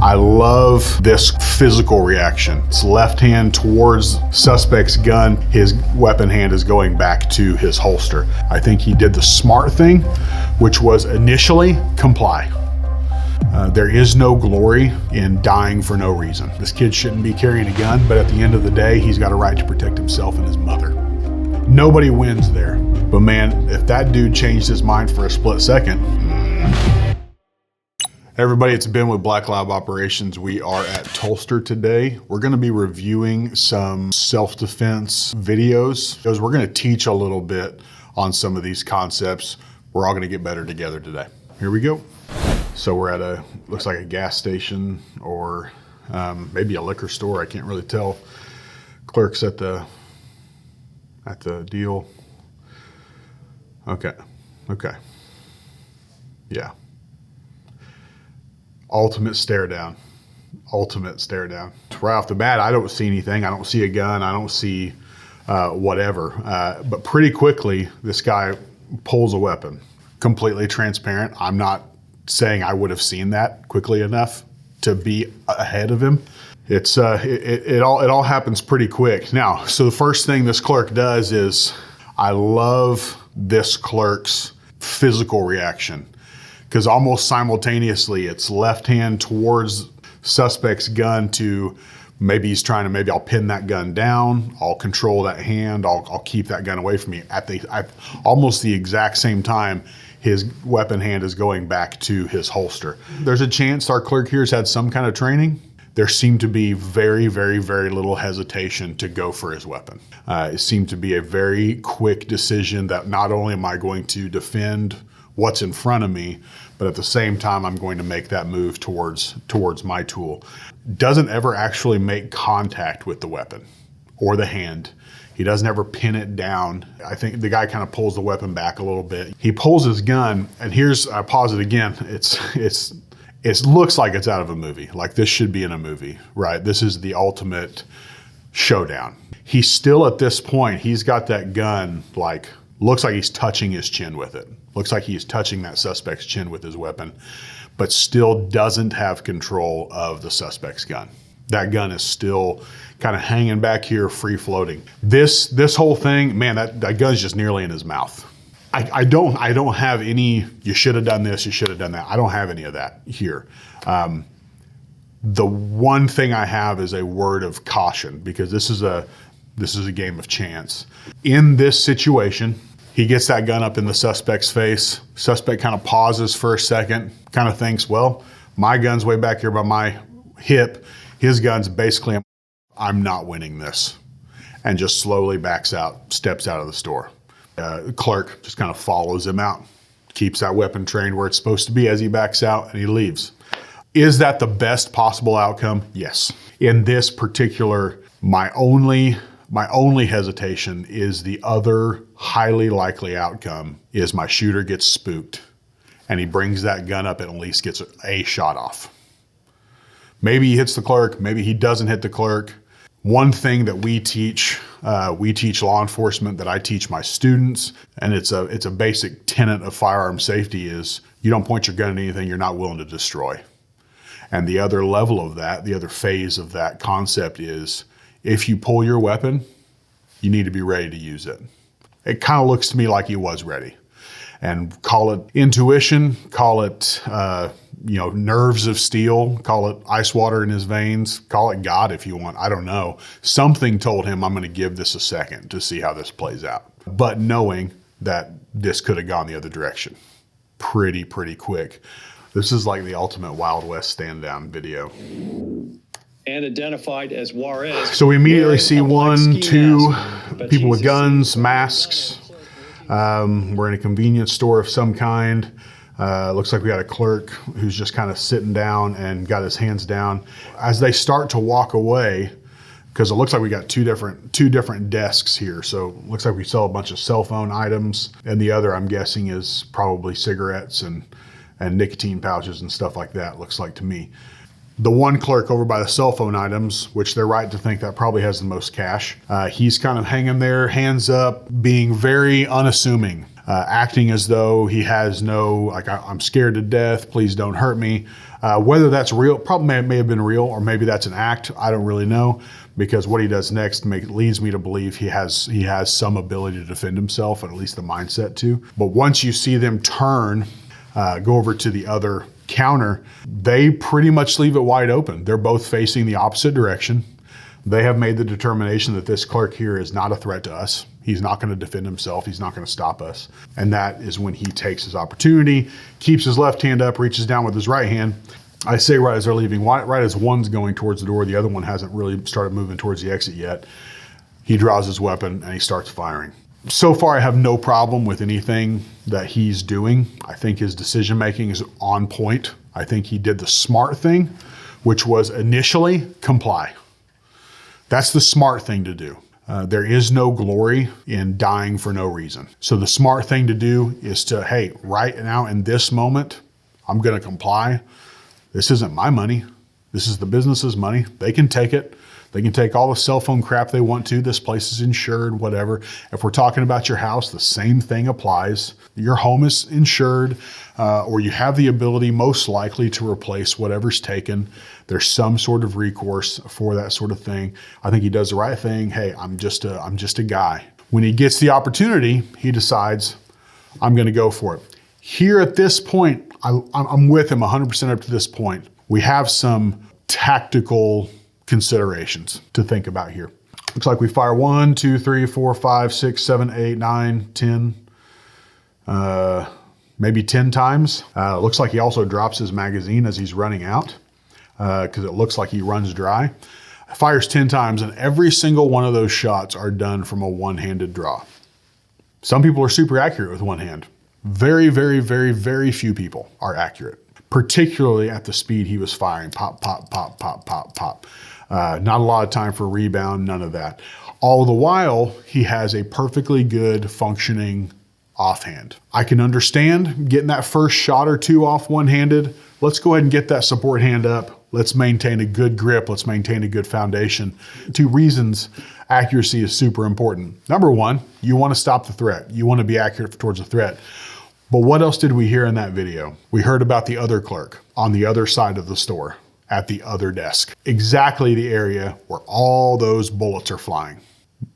I love this physical reaction. It's left hand towards suspect's gun. His weapon hand is going back to his holster. I think he did the smart thing, which was initially comply. There is no glory in dying for no reason. This kid shouldn't be carrying a gun, but at the end of the day, he's got a right to protect himself and his mother. Nobody wins there. But man, if that dude changed his mind for a split second. Everybody, it's Ben with Black Lab Operations. We are at Tulster today. We're gonna be reviewing some self-defense videos because we're gonna teach a little bit on some of these concepts. We're all gonna get better together today. Here we go. So we're at looks like a gas station or maybe a liquor store. I can't really tell. Clerk's at the deal. Okay. Yeah. Ultimate stare down. Right off the bat, I don't see anything. I don't see a gun. I don't see whatever. But pretty quickly, this guy pulls a weapon. Completely transparent. I'm not saying I would have seen that quickly enough to be ahead of him. It all happens pretty quick. Now, so the first thing this clerk does is, I love this clerk's physical reaction, because almost simultaneously it's left hand towards suspect's gun to maybe I'll pin that gun down, I'll control that hand, I'll keep that gun away from me. At almost the exact same time, his weapon hand is going back to his holster. There's a chance our clerk here has had some kind of training. There seemed to be very, very, very little hesitation to go for his weapon. It seemed to be a very quick decision that not only am I going to defend what's in front of me, but at the same time, I'm going to make that move towards my tool. Doesn't ever actually make contact with the weapon or the hand. He doesn't ever pin it down. I think the guy kind of pulls the weapon back a little bit. He pulls his gun, and I pause it again. It looks like it's out of a movie. Like this should be in a movie, right? This is the ultimate showdown. He's still at this point, he's got that gun, looks like he's touching his chin with it. Looks like he's touching that suspect's chin with his weapon, but still doesn't have control of the suspect's gun. That gun is still kind of hanging back here, free floating. This whole thing, man, that gun's just nearly in his mouth. I don't have any, you should have done this, you should have done that. I don't have any of that here. The one thing I have is a word of caution, because this is a game of chance. In this situation, he gets that gun up in the suspect's face. Suspect kind of pauses for a second, kind of thinks, well, my gun's way back here by my hip. His gun's basically, I'm not winning this. And just slowly backs out, steps out of the store. Clerk just kind of follows him out, keeps that weapon trained where it's supposed to be as he backs out, and he leaves. Is that the best possible outcome? Yes. In this particular, my only hesitation is the other highly likely outcome is my shooter gets spooked and he brings that gun up and at least gets a shot off. Maybe he hits the clerk, maybe he doesn't hit the clerk. One thing that we teach law enforcement, that I teach my students, and it's a basic tenet of firearm safety, is you don't point your gun at anything you're not willing to destroy. And the other level of that, the other phase of that concept is, if you pull your weapon, you need to be ready to use it. It kind of looks to me like he was ready. And call it intuition, call it nerves of steel, call it ice water in his veins, call it God if you want, I don't know. Something told him, I'm gonna give this a second to see how this plays out. But knowing that this could have gone the other direction pretty quick. This is like the ultimate Wild West stand down video. And identified as Juarez. So we immediately see two people with guns, masks. We're in a convenience store of some kind. Looks like we got a clerk who's just kind of sitting down and got his hands down. As they start to walk away, because it looks like we got two different desks here. So it looks like we sell a bunch of cell phone items, and the other, I'm guessing, is probably cigarettes and nicotine pouches and stuff like that, looks like to me. The one clerk over by the cell phone items, which they're right to think that probably has the most cash, he's kind of hanging there, hands up, being very unassuming, acting as though he has no, like, I'm scared to death, please don't hurt me. Whether that's real, probably may have been real, or maybe that's an act, I don't really know, because what he does next leads me to believe he has some ability to defend himself, at least the mindset to. But once you see them turn, go over to the other counter, they pretty much leave it wide open. They're both facing the opposite direction. They have made the determination that this clerk here is not a threat to us. He's not going to defend himself. He's not going to stop us. And that is when he takes his opportunity, keeps his left hand up, reaches down with his right hand. I say right as they're leaving, right as one's going towards the door, the other one hasn't really started moving towards the exit yet. He draws his weapon and he starts firing. So far, I have no problem with anything that he's doing. I think his decision-making is on point. I think he did the smart thing, which was initially comply. That's the smart thing to do. There is no glory in dying for no reason. So the smart thing to do is to, hey, right now in this moment, I'm going to comply. This isn't my money. This is the business's money. They can take it. They can take all the cell phone crap they want to. This place is insured, whatever. If we're talking about your house, the same thing applies. Your home is insured, or you have the ability most likely to replace whatever's taken. There's some sort of recourse for that sort of thing. I think he does the right thing. Hey, I'm just a guy. When he gets the opportunity, he decides, I'm going to go for it. Here at this point, I'm with him 100% up to this point. We have some tactical considerations to think about here. Looks like we fire 1, 2, 3, 4, 5, 6, 7, 8, 9, 10, maybe 10 times. Looks like he also drops his magazine as he's running out, because it looks like he runs dry. Fires 10 times, and every single one of those shots are done from a one-handed draw. Some people are super accurate with one hand. Very, very, very, very few people are accurate, particularly at the speed he was firing. Pop, pop, pop, pop, pop, pop. Not a lot of time for rebound, none of that. All the while, he has a perfectly good functioning offhand. I can understand getting that first shot or two off one-handed. Let's go ahead and get that support hand up. Let's maintain a good grip. Let's maintain a good foundation. 2 reasons accuracy is super important. Number 1, you want to stop the threat. You want to be accurate towards the threat. But what else did we hear in that video? We heard about the other clerk on the other side of the store at the other desk. Exactly the area where all those bullets are flying.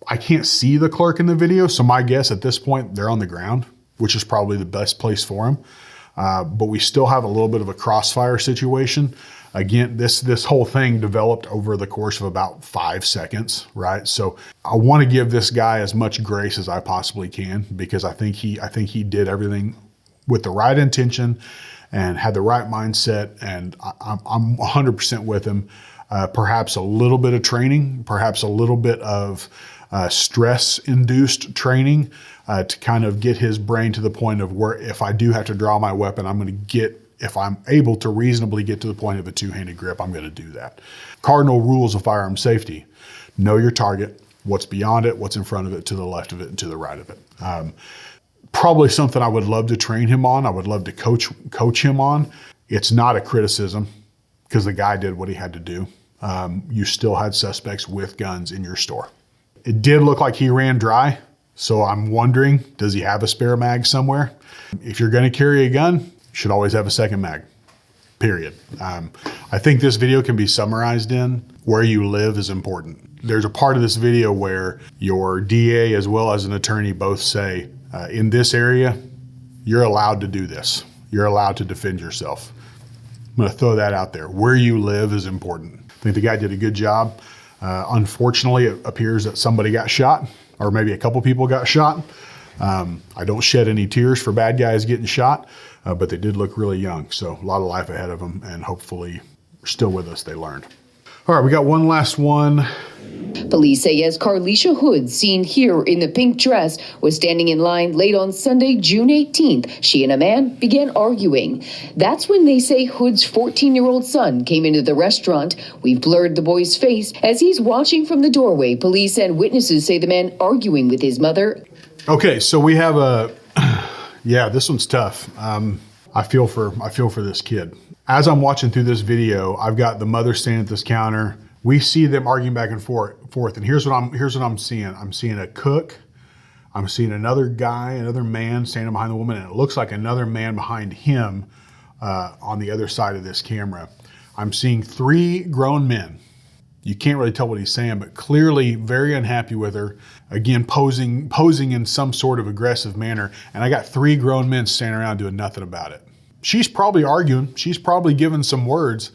I can't see the clerk in the video, so my guess at this point, they're on the ground, which is probably the best place for them. But we still have a little bit of a crossfire situation. Again, this whole thing developed over the course of about 5 seconds, right? So I want to give this guy as much grace as I possibly can, because I think he did everything with the right intention and had the right mindset, and I'm 100% with him. Perhaps a little bit of training, perhaps a little bit of stress-induced training to kind of get his brain to the point of where if I do have to draw my weapon, if I'm able to reasonably get to the point of a two-handed grip, I'm going to do that. Cardinal rules of firearm safety: know your target, what's beyond it, what's in front of it, to the left of it, and to the right of it. Probably something I would love to train him on. I would love to coach him on. It's not a criticism, because the guy did what he had to do. You still had suspects with guns in your store. It did look like he ran dry, so I'm wondering, does he have a spare mag somewhere? If you're going to carry a gun, you should always have a second mag, period. I think this video can be summarized in where you live is important. There's a part of this video where your DA as well as an attorney both say, in this area, you're allowed to do this. You're allowed to defend yourself. I'm going to throw that out there. Where you live is important. I think the guy did a good job. Unfortunately, it appears that somebody got shot, or maybe a couple people got shot. I don't shed any tears for bad guys getting shot, but they did look really young. So a lot of life ahead of them, and hopefully still with us, they learned. All right, we got one last one. Police say as Carlisha Hood, seen here in the pink dress, was standing in line late on Sunday, June 18th, she and a man began arguing. That's when they say Hood's 14-year-old son came into the restaurant. We've blurred the boy's face as he's watching from the doorway. Police and witnesses say the man arguing with his mother. Okay, so we have yeah, this one's tough. I feel for this kid. As I'm watching through this video, I've got the mother standing at this counter. We see them arguing back and forth. And here's what I'm seeing. I'm seeing a cook. I'm seeing another guy, another man standing behind the woman, and it looks like another man behind him on the other side of this camera. I'm seeing 3 grown men. You can't really tell what he's saying, but clearly very unhappy with her. Again, posing in some sort of aggressive manner. And I got 3 grown men standing around doing nothing about it. She's probably arguing. She's probably giving some words,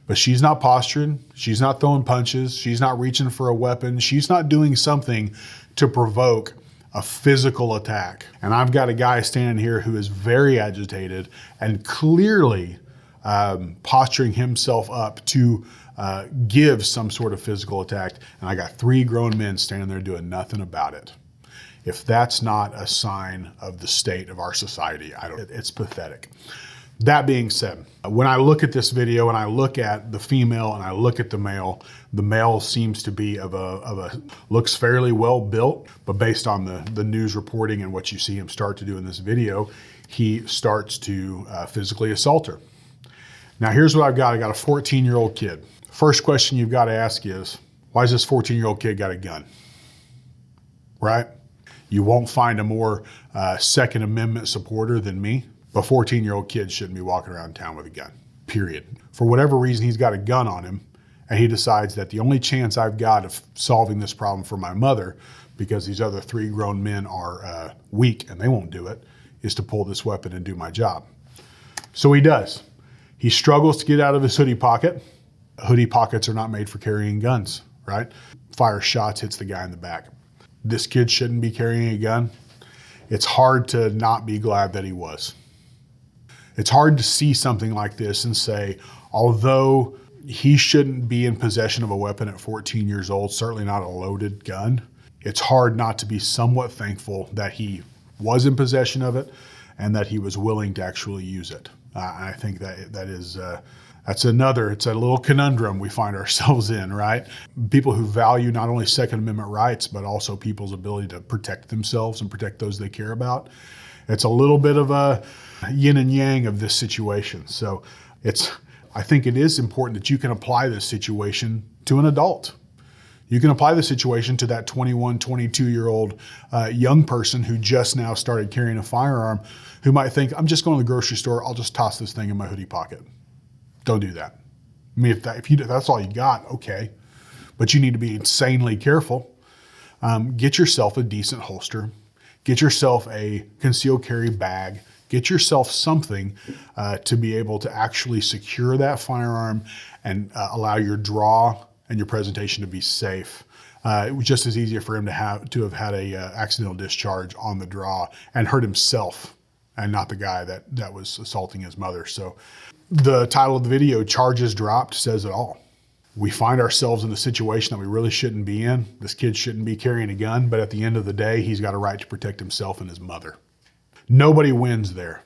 but she's not posturing. She's not throwing punches. She's not reaching for a weapon. She's not doing something to provoke a physical attack. And I've got a guy standing here who is very agitated and clearly posturing himself up to give some sort of physical attack. And I got 3 grown men standing there doing nothing about it. If that's not a sign of the state of our society, it's pathetic. That being said, when I look at this video and I look at the female and I look at the male seems to be looks fairly well built, but based on the news reporting and what you see him start to do in this video, he starts to physically assault her. Now here's what I've got. I got a 14-year-old kid. First question you've got to ask is, why has this 14-year-old kid got a gun? Right? You won't find a more Second Amendment supporter than me. But 14-year-old kids shouldn't be walking around town with a gun, period. For whatever reason, he's got a gun on him, and he decides that the only chance I've got of solving this problem for my mother, because these other 3 grown men are weak and they won't do it, is to pull this weapon and do my job. So he does. He struggles to get out of his hoodie pocket. Hoodie pockets are not made for carrying guns, right? Fires shots, hits the guy in the back. This kid shouldn't be carrying a gun. It's hard to not be glad that he was. It's hard to see something like this and say, although he shouldn't be in possession of a weapon at 14 years old, certainly not a loaded gun, it's hard not to be somewhat thankful that he was in possession of it and that he was willing to actually use it. I think it's a little conundrum we find ourselves in, right? People who value not only Second Amendment rights, but also people's ability to protect themselves and protect those they care about. It's a little bit of a yin and yang of this situation. So I think it is important that you can apply this situation to an adult. You can apply the situation to that 21, 22-year-old young person who just now started carrying a firearm, who might think, I'm just going to the grocery store, I'll just toss this thing in my hoodie pocket. Don't do that. I mean, if that's all you got, okay. But you need to be insanely careful. Get yourself a decent holster. Get yourself a concealed carry bag. Get yourself something to be able to actually secure that firearm and allow your draw and your presentation to be safe. It was just as easy for him to have had a accidental discharge on the draw and hurt himself and not the guy that was assaulting his mother. So the title of the video, Charges Dropped, says it all. We find ourselves in a situation that we really shouldn't be in. This kid shouldn't be carrying a gun, but at the end of the day, he's got a right to protect himself and his mother. Nobody wins there,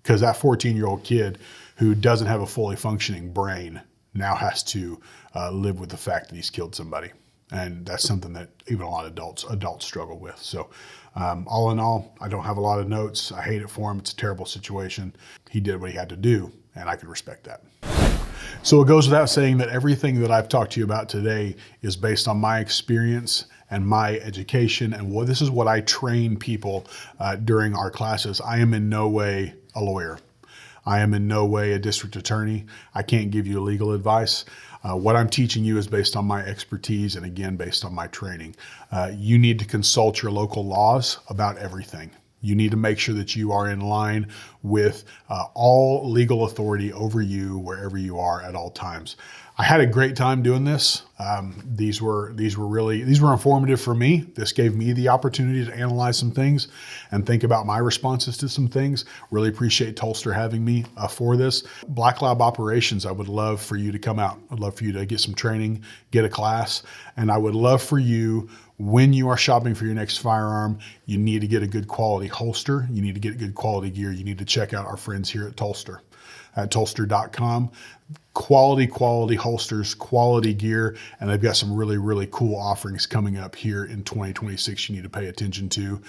because that 14-year-old kid who doesn't have a fully functioning brain now has to live with the fact that he's killed somebody. And that's something that even a lot of adults struggle with. So all in all, I don't have a lot of notes. I hate it for him. It's a terrible situation. He did what he had to do, and I can respect that. So it goes without saying that everything that I've talked to you about today is based on my experience and my education, and this is what I train people during our classes. I am in no way a lawyer. I am in no way a district attorney. I can't give you legal advice. What I'm teaching you is based on my expertise and, again, based on my training. You need to consult your local laws about everything. You need to make sure that you are in line with all legal authority over you wherever you are at all times. I had a great time doing this. These were informative for me. This gave me the opportunity to analyze some things and think about my responses to some things. Really appreciate Tulster having me for this. Black Lab Operations, I would love for you to come out. I'd love for you to get some training, get a class, and I would love for you, when you are shopping for your next firearm, you need to get a good quality holster. You need to get good quality gear. You need to check out our friends here at Tulster, at Tulster.com. Quality holsters, quality gear, and they've got some really, really cool offerings coming up here in 2026 you need to pay attention to.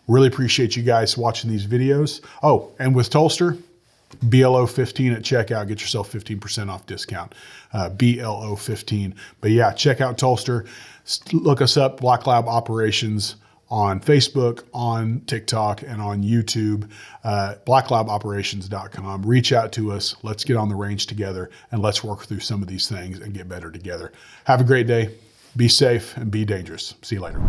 Really appreciate you guys watching these videos. Oh, and with Tulster, BLO15 at checkout. Get yourself 15% off discount. BLO15. But yeah, check out Tulster. Look us up, Black Lab Operations, on Facebook, on TikTok, and on YouTube. blacklaboperations.com. Reach out to us. Let's get on the range together, and let's work through some of these things and get better together. Have a great day. Be safe and be dangerous. See you later.